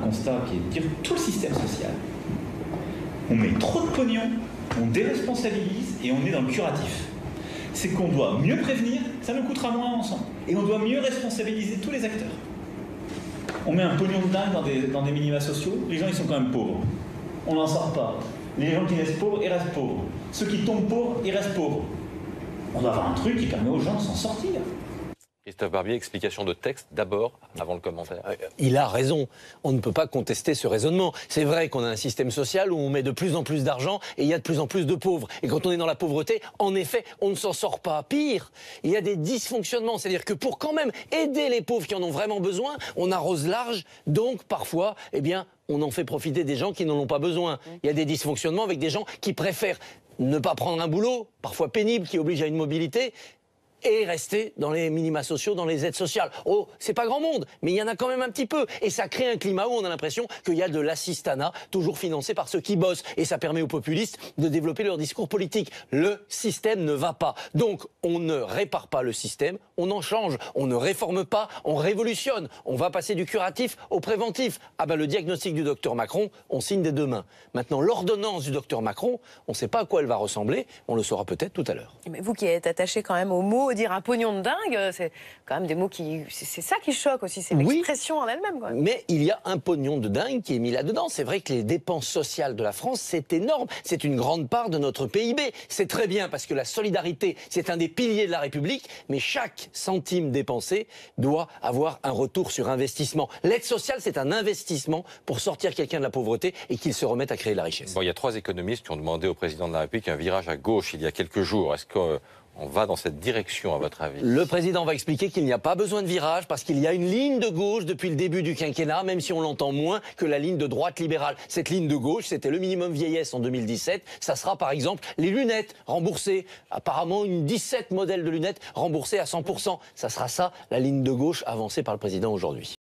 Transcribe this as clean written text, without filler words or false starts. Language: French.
constat qui est de dire tout le système social. On met trop de pognon, on déresponsabilise et on est dans le curatif. C'est qu'on doit mieux prévenir, ça nous coûtera moins ensemble. Et on doit mieux responsabiliser tous les acteurs. On met un pognon de dingue dans des minima sociaux, les gens ils sont quand même pauvres. On n'en sort pas. Les gens qui naissent pauvres, ils restent pauvres. Ceux qui tombent pauvres, ils restent pauvres. On doit avoir un truc qui permet aux gens de s'en sortir. Christophe Barbier, explication de texte d'abord, avant le commentaire. Il a raison. On ne peut pas contester ce raisonnement. C'est vrai qu'on a un système social où on met de plus en plus d'argent et il y a de plus en plus de pauvres. Et quand on est dans la pauvreté, en effet, on ne s'en sort pas. Pire, il y a des dysfonctionnements. C'est-à-dire que pour quand même aider les pauvres qui en ont vraiment besoin, on arrose large. Donc, parfois, eh bien, on en fait profiter des gens qui n'en ont pas besoin. Il y a des dysfonctionnements avec des gens qui préfèrent ne pas prendre un boulot, parfois pénible, qui oblige à une mobilité, et rester dans les minima sociaux, dans les aides sociales. Oh, c'est pas grand monde, mais il y en a quand même un petit peu. Et ça crée un climat où on a l'impression qu'il y a de l'assistanat, toujours financé par ceux qui bossent. Et ça permet aux populistes de développer leur discours politique. Le système ne va pas. Donc, on ne répare pas le système, on en change. On ne réforme pas, on révolutionne. On va passer du curatif au préventif. Ah ben, le diagnostic du docteur Macron, on signe des deux mains. Maintenant, l'ordonnance du docteur Macron, on ne sait pas à quoi elle va ressembler. On le saura peut-être tout à l'heure. Mais vous qui êtes attaché quand même aux mots, dire un pognon de dingue, c'est quand même des mots qui... C'est ça qui choque aussi, c'est l'expression en elle-même. Mais il y a un pognon de dingue qui est mis là-dedans. C'est vrai que les dépenses sociales de la France, c'est énorme. C'est une grande part de notre PIB. C'est très bien parce que la solidarité, c'est un des piliers de la République. Mais chaque centime dépensé doit avoir un retour sur investissement. L'aide sociale, c'est un investissement pour sortir quelqu'un de la pauvreté et qu'il se remette à créer de la richesse. Bon, il y a 3 économistes qui ont demandé au président de la République un virage à gauche il y a quelques jours. Est-ce que... on va dans cette direction, à votre avis? Le président va expliquer qu'il n'y a pas besoin de virage parce qu'il y a une ligne de gauche depuis le début du quinquennat, même si on l'entend moins que la ligne de droite libérale. Cette ligne de gauche, c'était le minimum vieillesse en 2017. Ça sera par exemple les lunettes remboursées. Apparemment, 17 modèles de lunettes remboursées à 100%. Ça sera ça, la ligne de gauche avancée par le président aujourd'hui.